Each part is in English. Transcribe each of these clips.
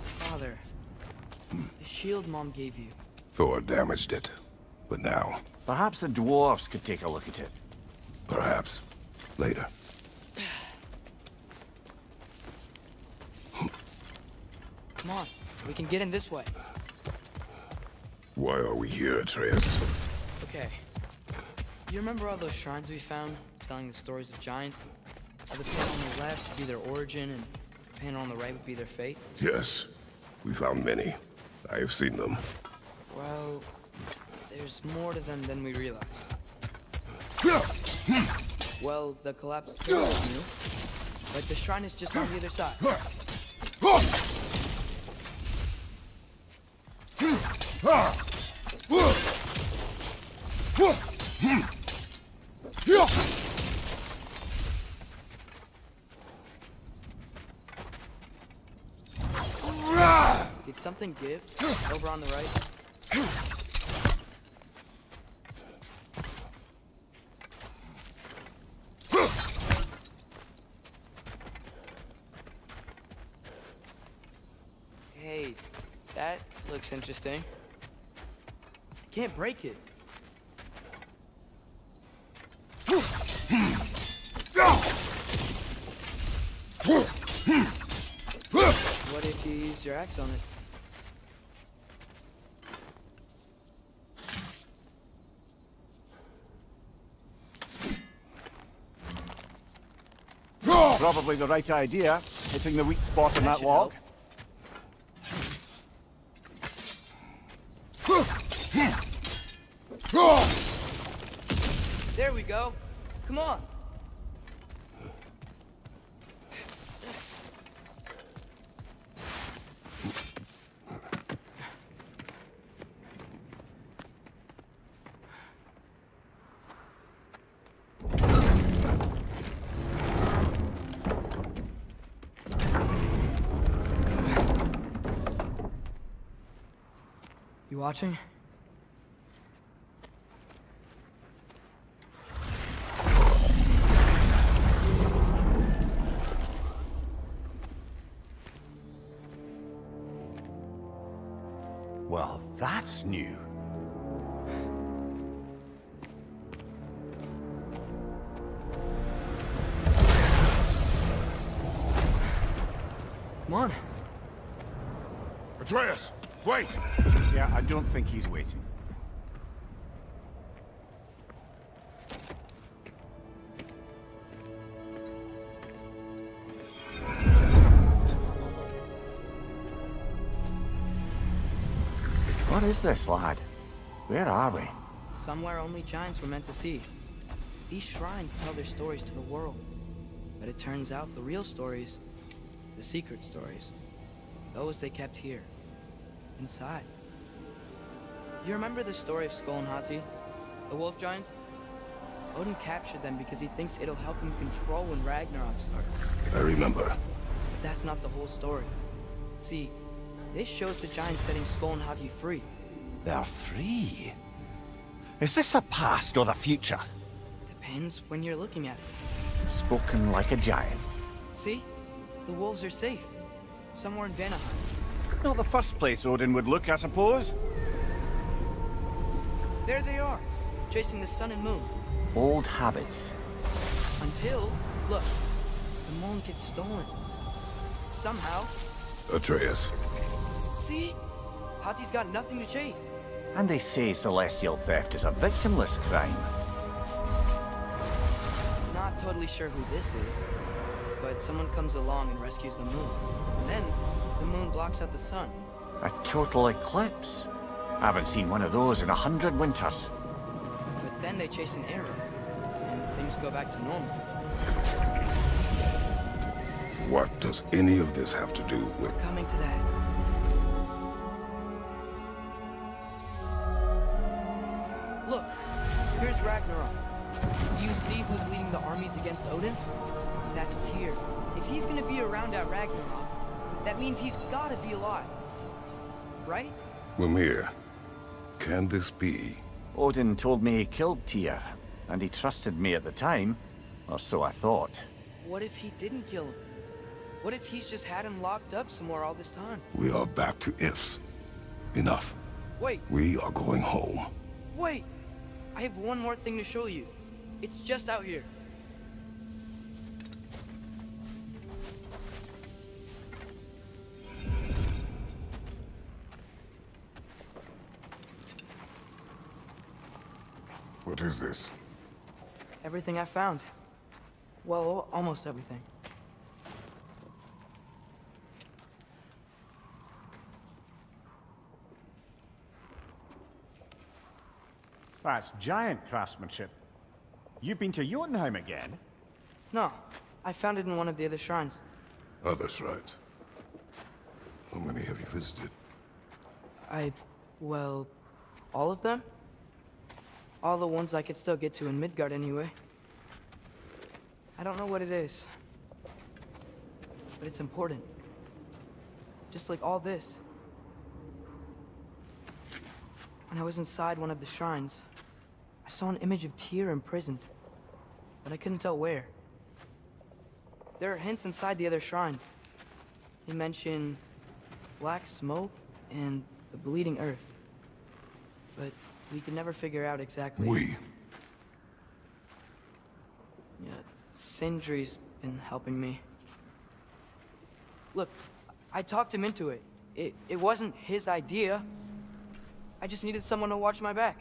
Father, the shield Mom gave you. Thor damaged it. But now... Perhaps the dwarves could take a look at it. Perhaps. Later. Come on, we can get in this way. Why are we here, Atreus? Okay. You remember all those shrines we found, telling the stories of giants? How the panel on the left would be their origin, and the panel on the right would be their fate? Yes. We found many. I have seen them. Well, there's more to them than we realize. Well, the collapsed pillar is new, but the shrine is just on the other side. Did something give? Over on the right? Hey, that looks interesting. I can't break it. What if you used your axe on it? Probably the right idea, hitting the weak spot on that log. There we go. Come on. You watching? Well, that's new. Come on. Atreus! Wait! Yeah, I don't think he's waiting. What is this, lad? Where are we? Somewhere only giants were meant to see. These shrines tell their stories to the world. But it turns out the real stories, the secret stories, those they kept here, inside. You remember the story of Skull and Hati, the wolf giants? Odin captured them because he thinks it'll help him control when Ragnarok starts. I remember. But that's not the whole story. See, this shows the giants setting Skull and Hati free. They're free? Is this the past or the future? Depends when you're looking at it. Spoken like a giant. See? The wolves are safe. Somewhere in Vanaheim. Not the first place Odin would look, I suppose. There they are, chasing the sun and moon. Old habits. Until, look, the moon gets stolen. Somehow. Atreus. See? Hati's got nothing to chase. And they say celestial theft is a victimless crime. Not totally sure who this is, but someone comes along and rescues the moon. Then, the moon blocks out the sun. A total eclipse. I haven't seen one of those in 100 winters. But then they chase an arrow, and things go back to normal. What does any of this have to do with... Coming to that. Look, here's Ragnarok. Do you see who's leading the armies against Odin? That's Tyr. If he's gonna be around at Ragnarok, that means he's gotta be alive. Right? Mimir, can this be? Odin told me he killed Tyr, and he trusted me at the time, or so I thought. what if he didn't kill him? What if he's just had him locked up somewhere all this time? We are back to ifs. Enough. Wait, We are going home. wait! I have one more thing to show you. It's just out here. What is this? Everything I found. Well, almost everything. That's giant craftsmanship. You've been to Jotunheim again? No, I found it in one of the other shrines. Other shrines. How many have you visited? Well, all of them? All the ones I could still get to in Midgard anyway. I don't know what it is, but it's important. Just like all this. When I was inside one of the shrines, I saw an image of Tyr imprisoned, but I couldn't tell where. There are hints inside the other shrines. They mention black smoke and the bleeding earth, but we could never figure out exactly. Yeah, Sindri's been helping me. Look, I talked him into it. It wasn't his idea. I just needed someone to watch my back.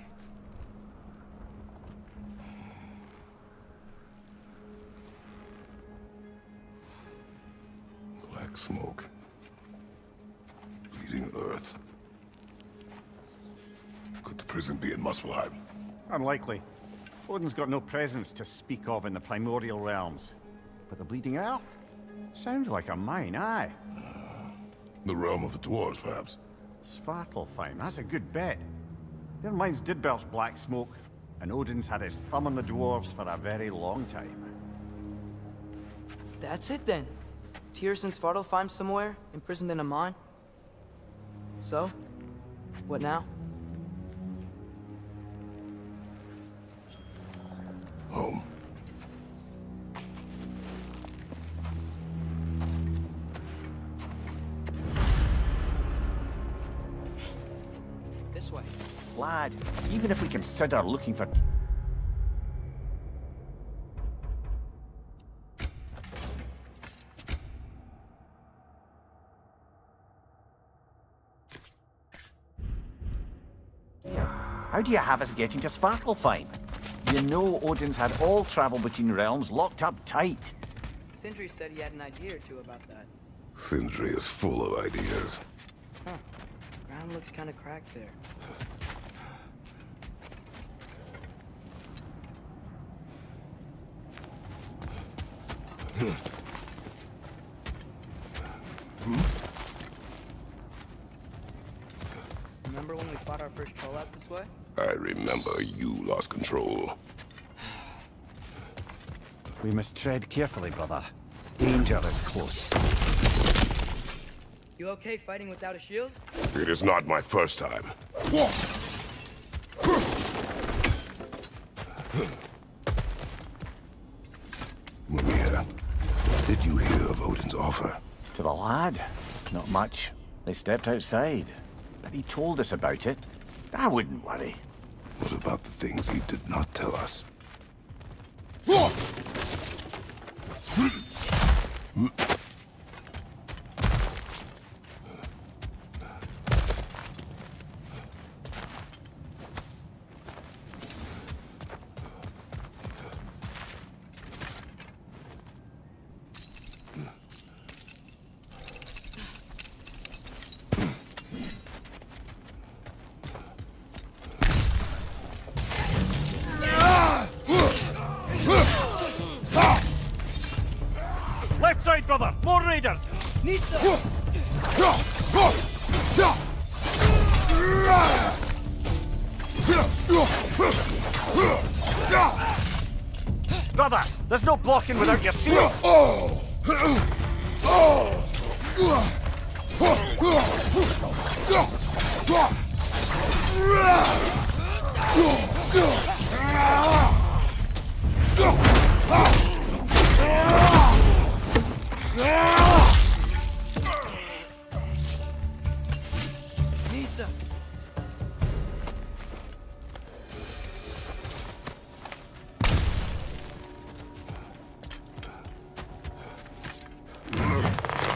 Black smoke. Bleeding earth. Could the prison be in Muspelheim? Unlikely. Odin's got no presence to speak of in the primordial realms. But the Bleeding Earth? Sounds like a mine, aye. The realm of the dwarves, perhaps? Svartalfheim, that's a good bet. Their mines did belch black smoke, and Odin's had his thumb on the dwarves for a very long time. That's it then. Tyr's in Svartalfheim somewhere, imprisoned in a mine. So, what now? Home. This way. Lad, even if we consider looking for... How do you have us getting to Svartalfheim? You know Odin's had all travel between realms locked up tight. Sindri said he had an idea or two about that. Sindri is full of ideas. Huh. Ground looks kind of cracked there. Remember when we fought our first troll out this way? I remember you lost control. We must tread carefully, brother. Danger is close. You okay fighting without a shield? It is not my first time. Mimir, did you hear of Odin's offer? To the lad? Not much. They stepped outside. But he told us about it. I wouldn't worry. What about the things he did not tell us? Left side, brother! More raiders! Brother, there's no blocking without your shield!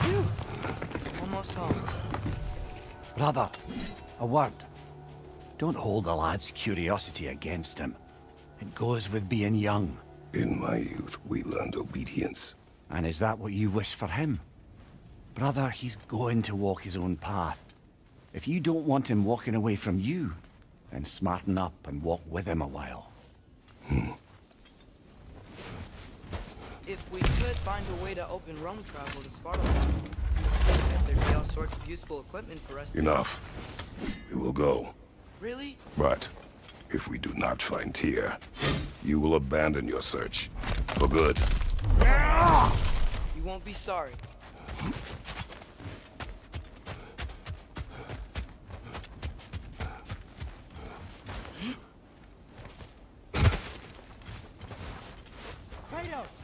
Phew. Almost home. Brother, a word. Don't hold the lad's curiosity against him. It goes with being young. In my youth, we learned obedience. And is that what you wish for him? Brother, he's going to walk his own path. If you don't want him walking away from you, then smarten up and walk with him a while. If we could find a way to open roam travel to Sparta, there'd be all sorts of useful equipment for us to... Enough. We will go. Really? But if we do not find Tyr, you will abandon your search. For good. You won't be sorry. Kratos!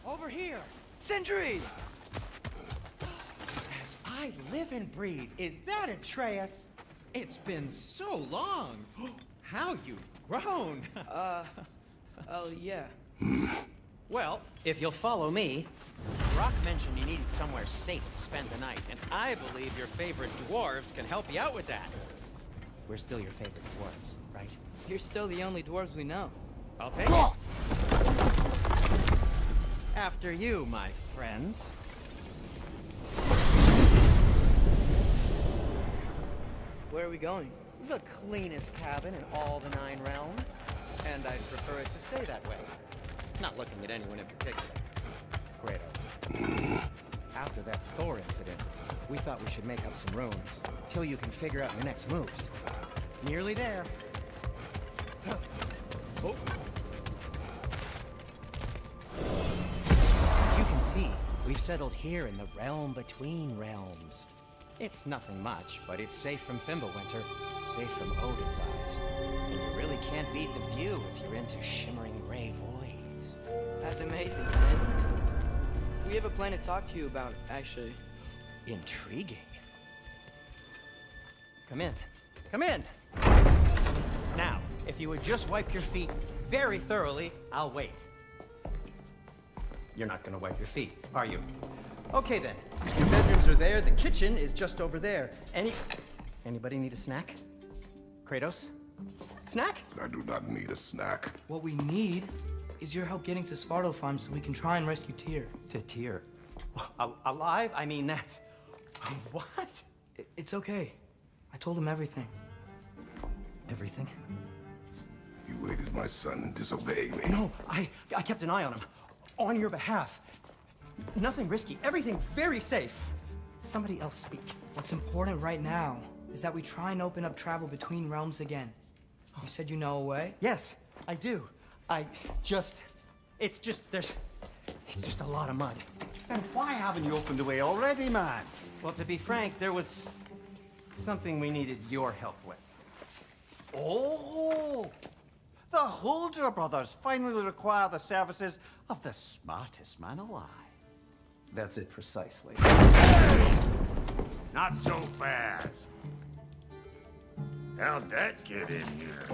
Over here! Sentry! As I live and breathe, is that Atreus? It's been so long! How you've grown! Oh, yeah. Well, if you'll follow me, Brock mentioned you needed somewhere safe to spend the night, and I believe your favorite dwarves can help you out with that. We're still your favorite dwarves, right? You're still the only dwarves we know. I'll take it. After you, my friends. Where are we going? The cleanest cabin in all the 9 realms. And I'd prefer it to stay that way. Not looking at anyone in particular. Kratos. After that Thor incident, we thought we should make up some rooms, till you can figure out your next moves. Nearly there. Oh. As you can see, we've settled here in the realm between realms. It's nothing much, but it's safe from Fimbulwinter, safe from Odin's eyes. And you really can't beat the view if you're into shimmering gray voids. That's amazing, Sid. We have a plan to talk to you about, actually. Intriguing. Come in. Come in! Now, if you would just wipe your feet very thoroughly, I'll wait. You're not gonna wipe your feet, are you? Okay then. Your bedrooms are there, the kitchen is just over there. Anybody need a snack? Kratos? Snack? I do not need a snack. What we need is your help getting to Svartalfheim so we can try and rescue Tyr. To Tyr? Alive? I mean, that's... What? It's okay. I told him everything. Everything? You aided my son in disobeying me. No, I kept an eye on him. On your behalf. Nothing risky. Everything very safe. Somebody else speak. What's important right now is that we try and open up travel between realms again. You said you know a way? Yes, I do. It's just a lot of mud. And why haven't you opened the way already, man? Well, to be frank, there was something we needed your help with. Oh! The Holder brothers finally require the services of the smartest man alive. That's it precisely. Not so fast. How'd that get in here?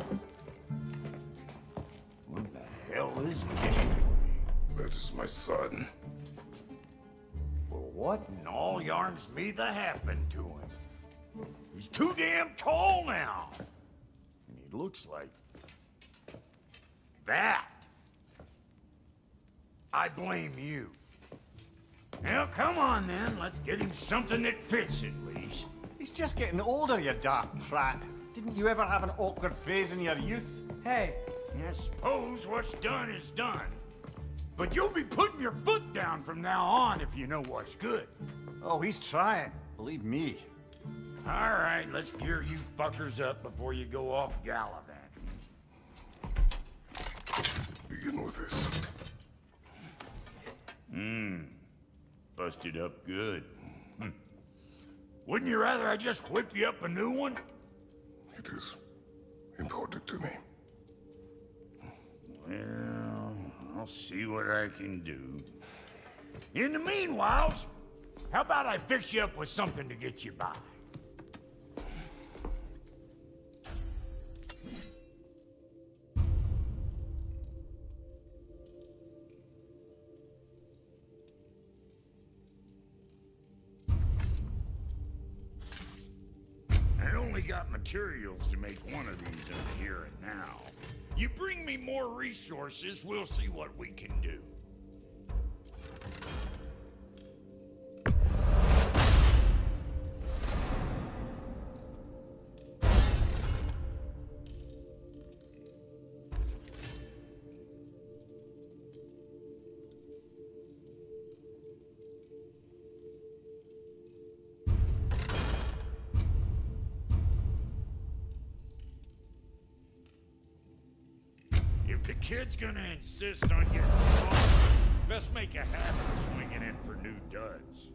What the hell is it? That is my son. Well, what in all yarns me that happened to him? He's too damn tall now. And he looks like... that. I blame you. Now, come on then. Let's get him something that fits at least. He's just getting older, you dark prat. Didn't you ever have an awkward phase in your youth? Hey, I suppose what's done is done. But you'll be putting your foot down from now on if you know what's good. Oh, he's trying. Believe me. All right, let's gear you fuckers up before you go off gallivanting. Begin with this. Busted up good. Wouldn't you rather I just whip you up a new one? It is important to me. Well, I'll see what I can do. In the meanwhile, how about I fix you up with something to get you by? got materials to make one of these in the here and now. You bring me more resources, we'll see what we can do. If the kid's gonna insist on getting smaller, best make a habit of swinging in for new duds.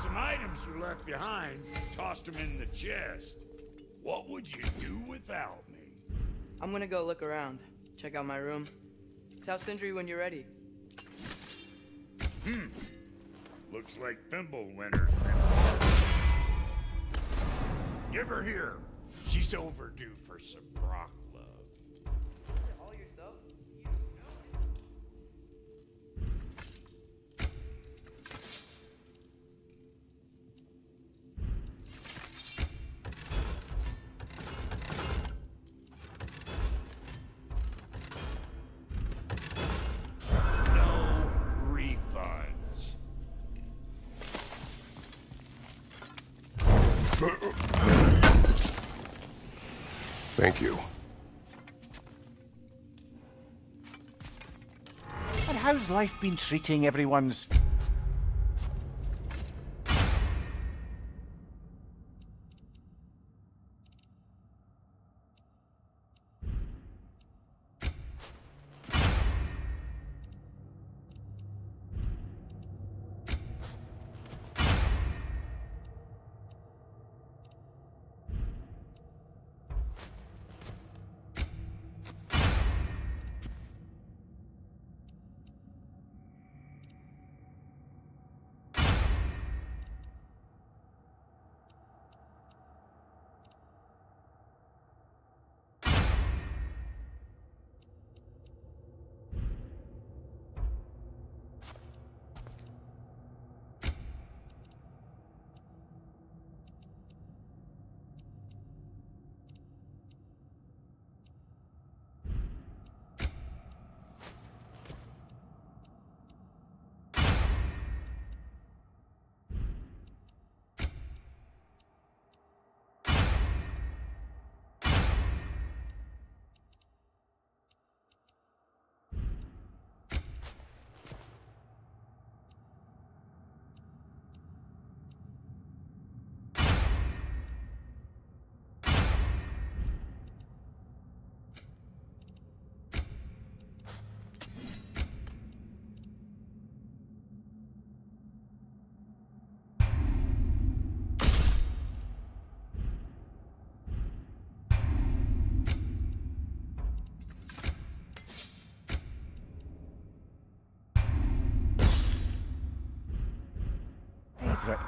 Some items you left behind, tossed them in the chest. What would you do without me? I'm gonna go look around, check out my room. Tell Sindri when you're ready. Looks like Fimbulwinter's been hard. Give her here. She's overdue for some rock love. All yourself? No refunds. Thank you. And how's life been treating everyone's...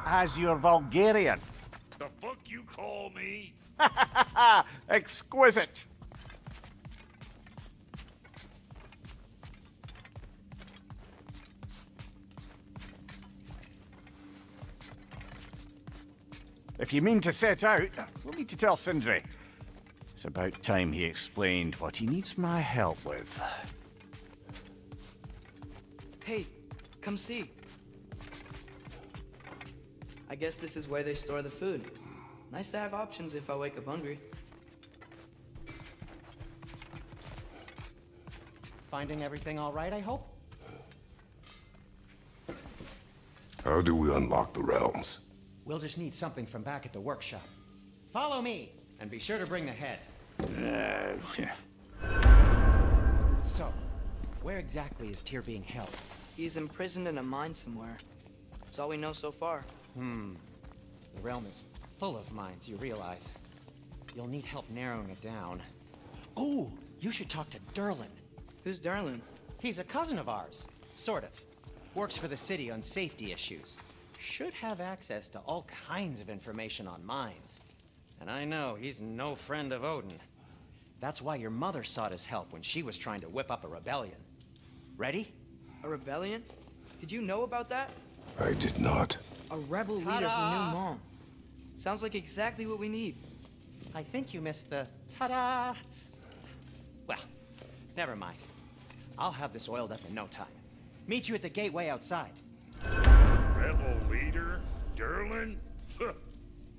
As your Vulgarian. The fuck you call me? Exquisite. If you mean to set out, we'll need to tell Sindri. It's about time he explained what he needs my help with. Hey, come see. I guess this is where they store the food. Nice to have options if I wake up hungry. Finding everything all right, I hope? How do we unlock the realms? We'll just need something from back at the workshop. Follow me, and be sure to bring the head. So, where exactly is Tyr being held? He's imprisoned in a mine somewhere. That's all we know so far. The realm is full of mines, you realize. You'll need help narrowing it down. Oh, you should talk to Derlin. Who's Darlin? He's a cousin of ours, sort of. Works for the city on safety issues. Should have access to all kinds of information on mines. And I know he's no friend of Odin. That's why your mother sought his help when she was trying to whip up a rebellion. Ready? A rebellion? Did you know about that? I did not. A rebel leader who knew Mom. Sounds like exactly what we need. I think you missed the ta-da. Well, never mind. I'll have this oiled up in no time. Meet you at the gateway outside. Rebel leader? Derlin?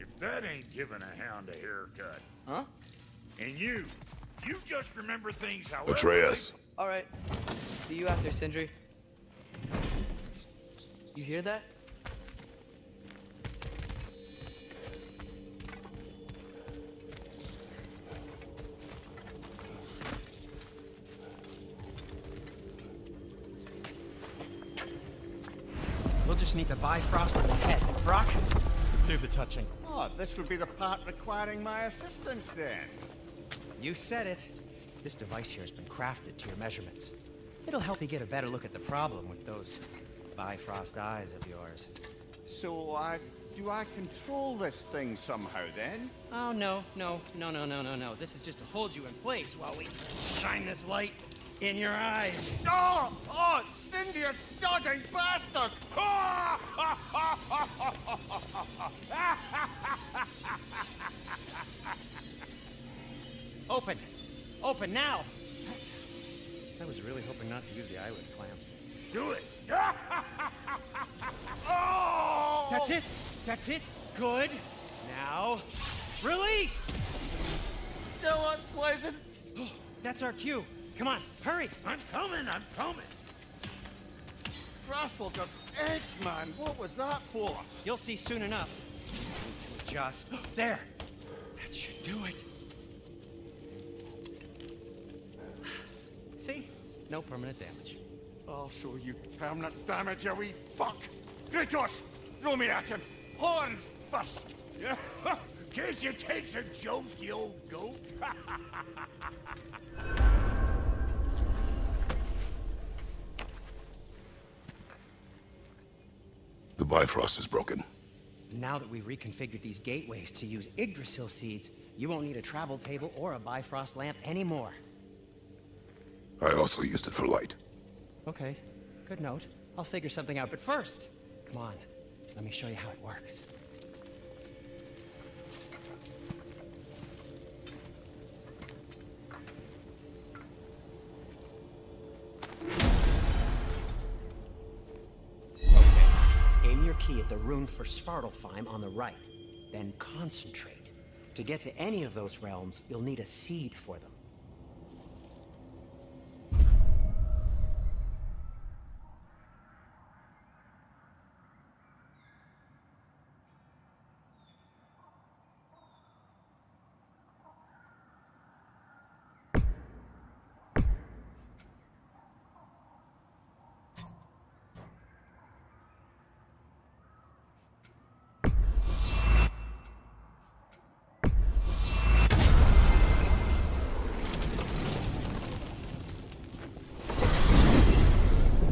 If that ain't giving a hound a haircut. Huh? And you just remember things however... Atreus. All right. See you after, Sindri. You hear that? We'll just need the Bifrost on the head. Brock, do the touching. Oh, this would be the part requiring my assistance then. You said it. This device here has been crafted to your measurements. It'll help you get a better look at the problem with those Bifrost eyes of yours. So, do I control this thing somehow then? Oh, no. This is just to hold you in place while we shine this light in your eyes. Oh, Cindy, you sodding bastard! Open! Open now! I was really hoping not to use the eyelid clamps. Do it! Oh! That's it! That's it! Good! Now, release! Still unpleasant. That's our cue. Come on, hurry! I'm coming! Grassful does eggs, man. What was that for? You'll see soon enough. Need to adjust. There! That should do it. See? No permanent damage. I'll show you permanent damage, you wee fuck! Kratos! Throw me at him! Horns first! Guess you takes a joke, you old goat. The Bifrost is broken. Now that we've reconfigured these gateways to use Yggdrasil seeds, you won't need a travel table or a Bifrost lamp anymore. I also used it for light. Okay, good note. I'll figure something out, but first, come on, let me show you how it works. Okay, aim your key at the rune for Svartalfheim on the right, then concentrate. To get to any of those realms, you'll need a seed for them.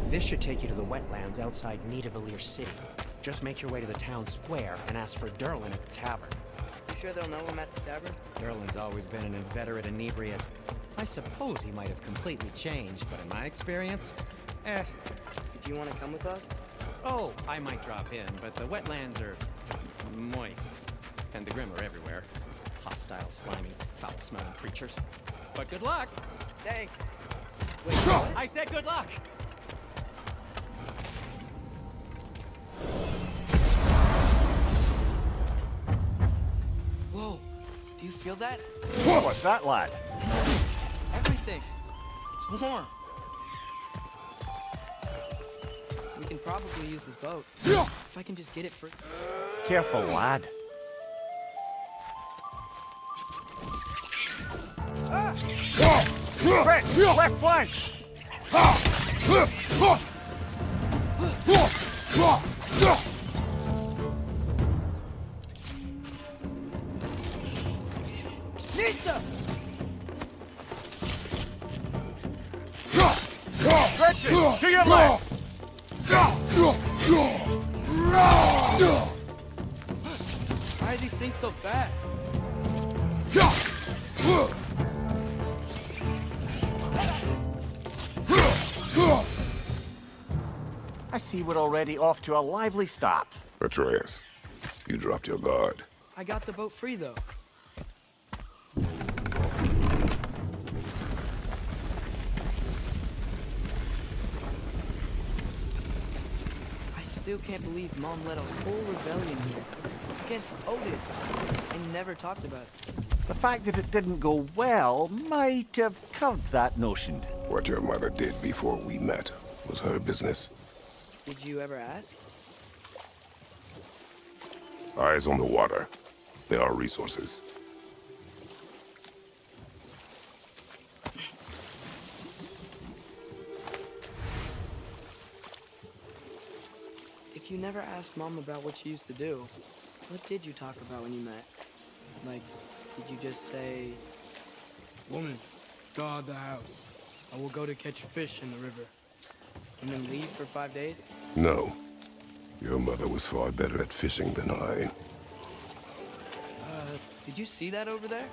This should take you to the wetlands outside Nidavellir City. Just make your way to the town square and ask for Derlin at the tavern. You sure they'll know I'm at the tavern? Derlin's always been an inveterate inebriate. I suppose he might have completely changed, but in my experience, Did you want to come with us? Oh, I might drop in, but the wetlands are moist. And the Grim are everywhere. Hostile, slimy, foul-smelling creatures. But good luck! Thanks. Wait, what? I said good luck! Whoa, do you feel that? What's that, lad? Everything. It's warm. We can probably use this boat. If I can just get it for... Careful, lad. Quick! Left flank! Atreus, to your left! Why are these things so fast? I see we're already off to a lively start. Atreus, you dropped your guard. I got the boat free, though. I still can't believe Mom led a whole rebellion here against Odin and never talked about it. The fact that it didn't go well might have curbed that notion. What your mother did before we met was her business. Did you ever ask? Eyes on the water. There are resources. If you never asked Mom about what she used to do, what did you talk about when you met? Like, did you just say, "Woman, guard the house. I will go to catch fish in the river," and then leave for 5 days? No. Your mother was far better at fishing than I. Did you see that over there?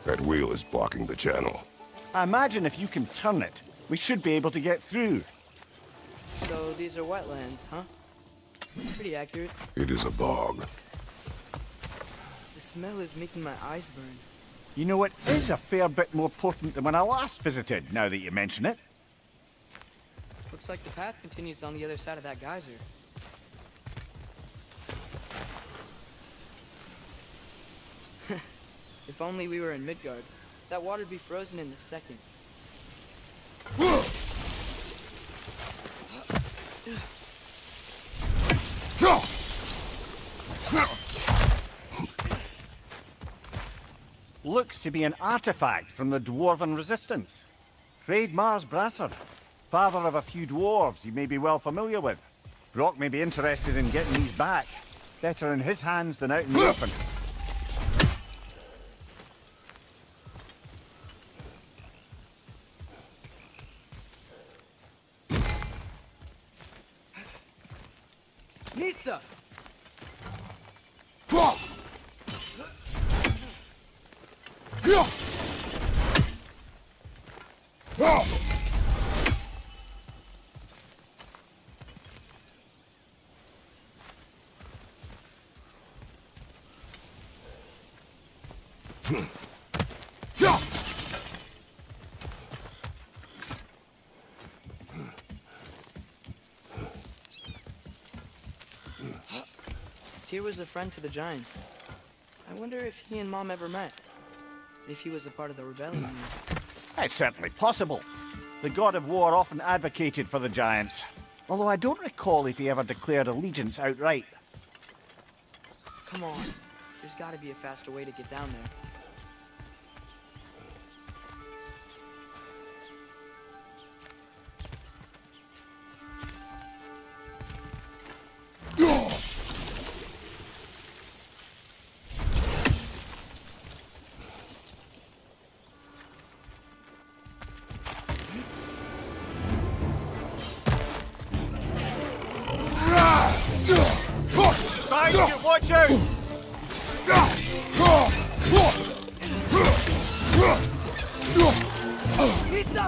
That wheel is blocking the channel. I imagine if you can turn it, we should be able to get through. So these are wetlands, huh? Pretty accurate. It is a bog. The smell is making my eyes burn. You know, it is a fair bit more potent than when I last visited, now that you mention it. Looks like the path continues on the other side of that geyser. If only we were in Midgard. That water'd be frozen in a second. Looks to be an artifact from the Dwarven Resistance. Hreidmar's Brasser, father of a few dwarves you may be well familiar with. Brock may be interested in getting these back. Better in his hands than out in the open. Nista! Tyr was a friend to the Giants. I wonder if he and Mom ever met. If he was a part of the rebellion. It's certainly possible. The god of war often advocated for the Giants. Although I don't recall if he ever declared allegiance outright. Come on. There's gotta be a faster way to get down there. Watch out! Nista!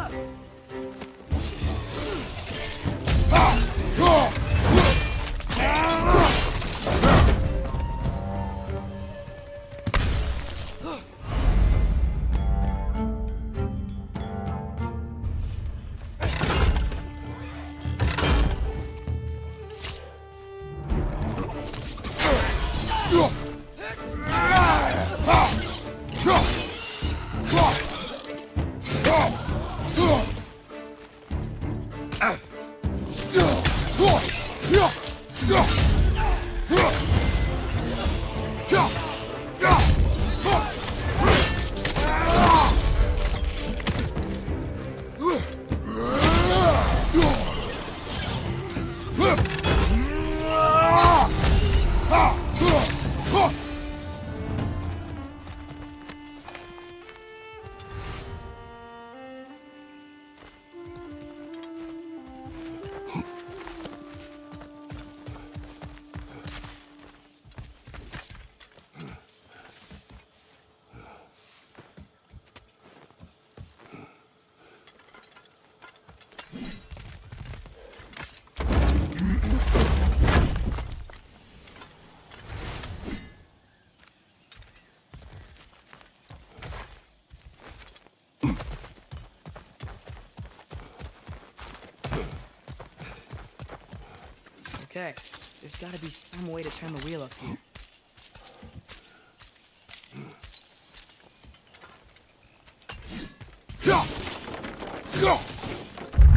Okay, there's gotta be some way to turn the wheel up here.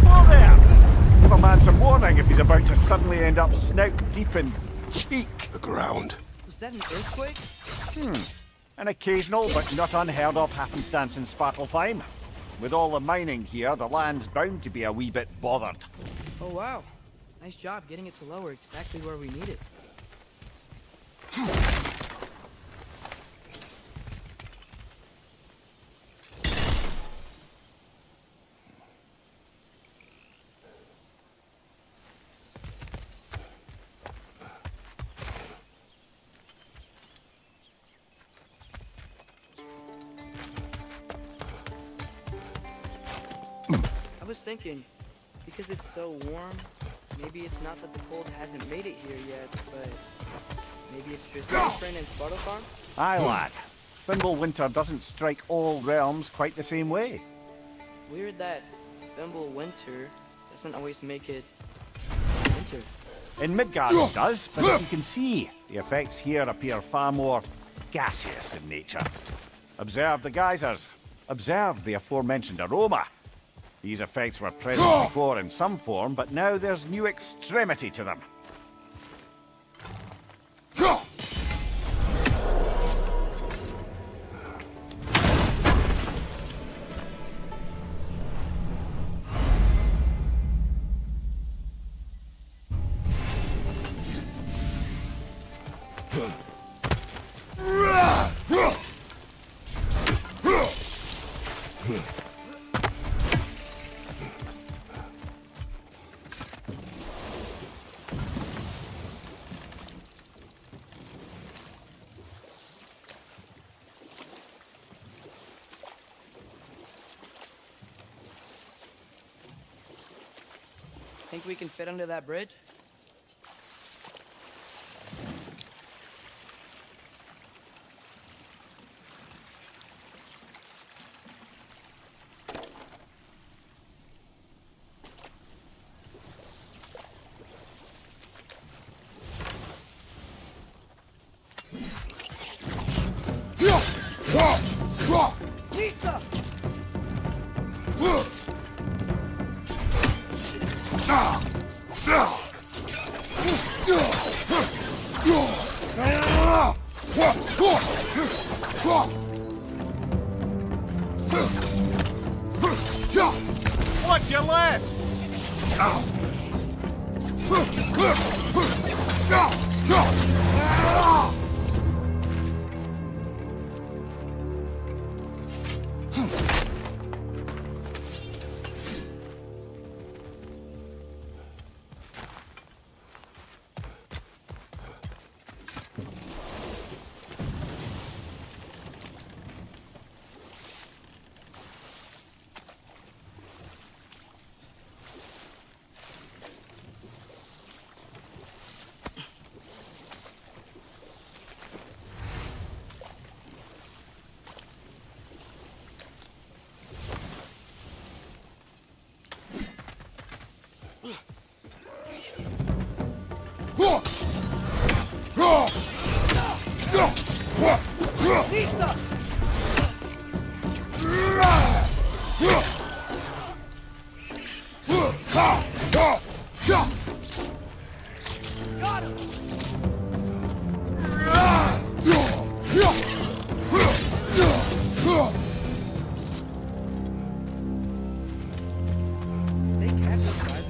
Whoa there! Give a man some warning if he's about to suddenly end up snout deep in cheek. The ground. Was that an earthquake? An occasional but not unheard of happenstance in Svartalfheim. With all the mining here, the land's bound to be a wee bit bothered. Oh wow, nice job getting it to lower exactly where we need it. I was thinking, because it's so warm, maybe it's not that the cold hasn't made it here yet, but maybe it's just different in Svartalfheim? Aye, lad. Fimbulwinter doesn't strike all realms quite the same way. Weird that Fimbulwinter doesn't always make it winter. In Midgard it does, but as you can see, the effects here appear far more gaseous in nature. Observe the geysers. Observe the aforementioned aroma. These effects were present before in some form, but now there's new extremity to them. Think we can fit under that bridge? Lisa! What's your left? Lisa! Got him! They catch us, guys.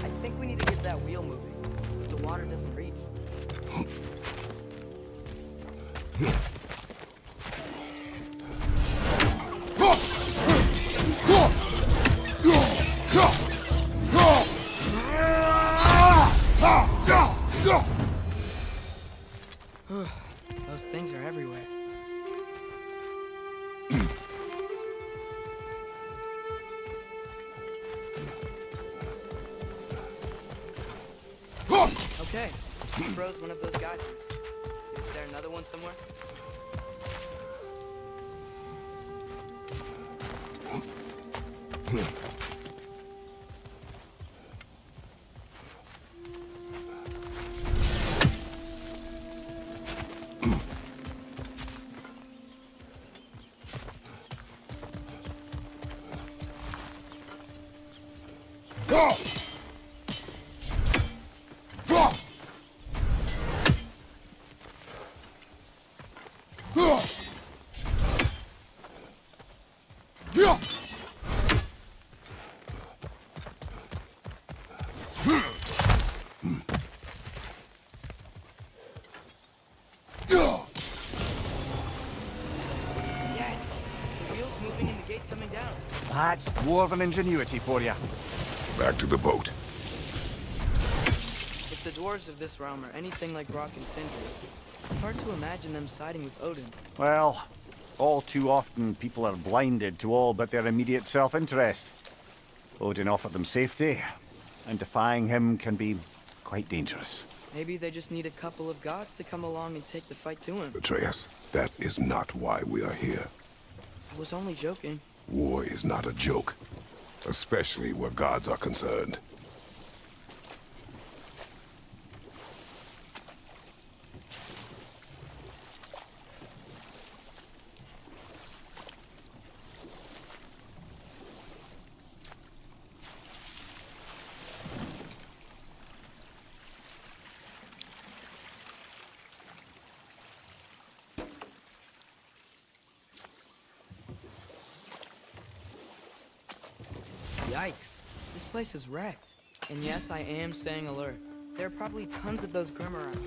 I think we need to get that wheel moving. The water doesn't reach. Those things are everywhere. Okay, we froze one of those geysers. Is there another one somewhere? That's dwarven ingenuity for you. Back to the boat. If the dwarves of this realm are anything like Rock and Sindri, it's hard to imagine them siding with Odin. Well, all too often people are blinded to all but their immediate self-interest. Odin offered them safety, and defying him can be quite dangerous. Maybe they just need a couple of gods to come along and take the fight to him. Atreus, that is not why we are here. I was only joking. War is not a joke, especially where gods are concerned. Yikes. This place is wrecked. And yes, I am staying alert. There are probably tons of those Grimm around.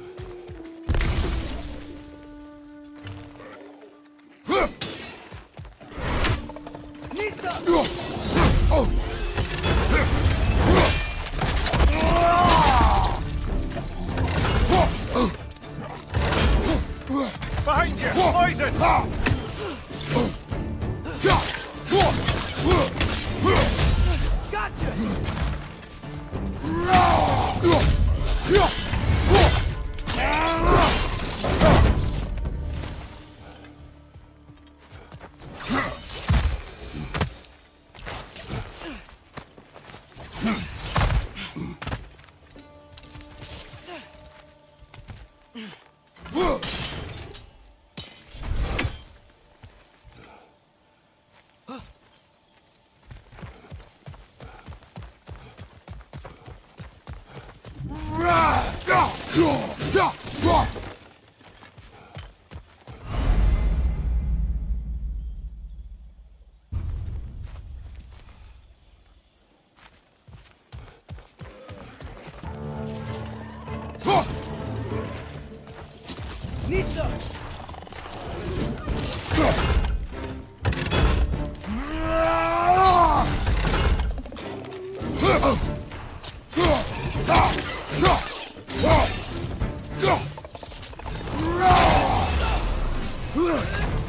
Behind you! Poison! Gotcha!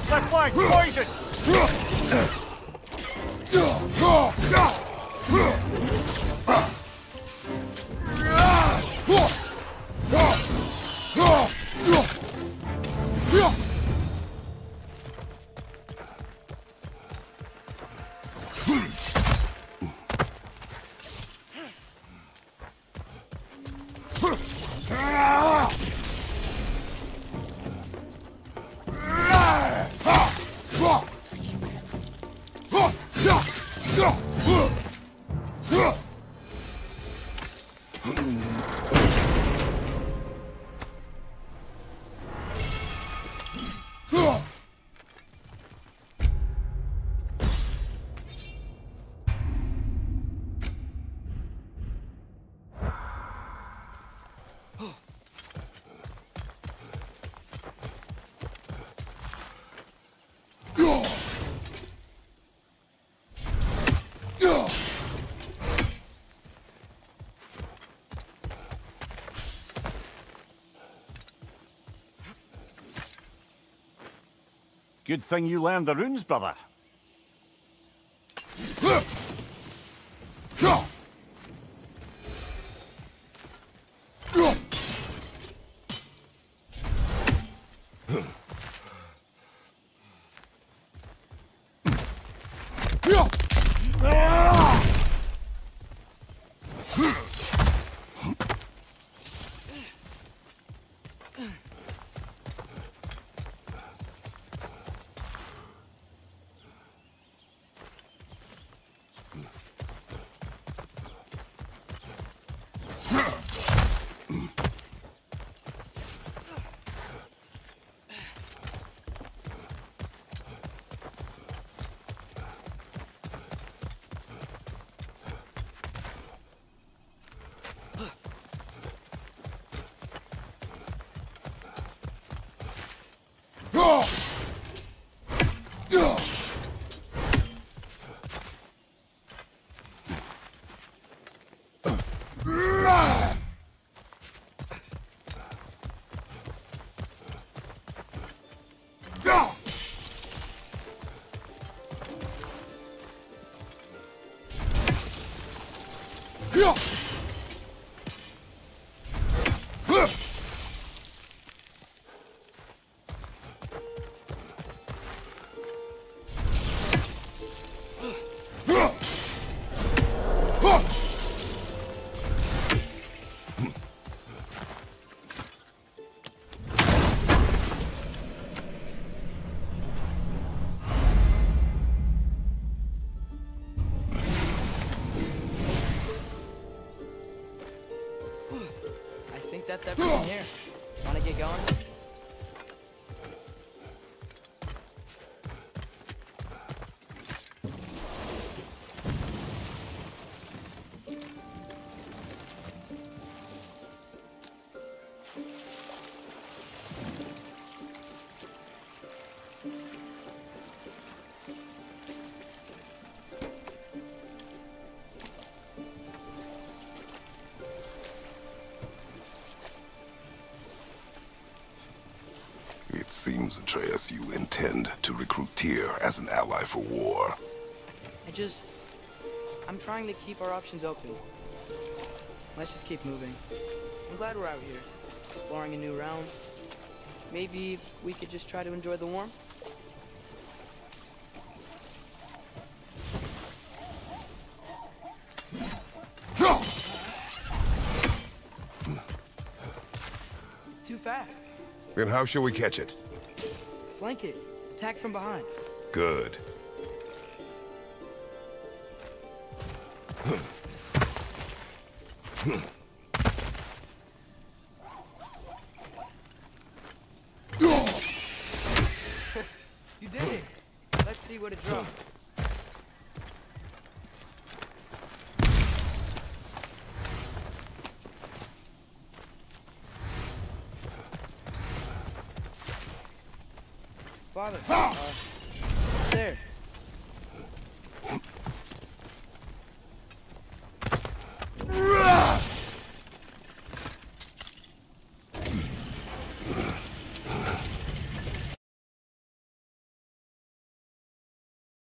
Left flank, poison! Good thing you learned the runes, brother. think that's everything here. Wanna get going? It seems, Atreus, you intend to recruit Tyr as an ally for war. I'm trying to keep our options open. Let's just keep moving. I'm glad we're out here, exploring a new realm. Maybe we could just try to enjoy the warmth? It's too fast. Then how shall we catch it? Flank it. Attack from behind. Good. You did it. Let's see what it drops. Father, there.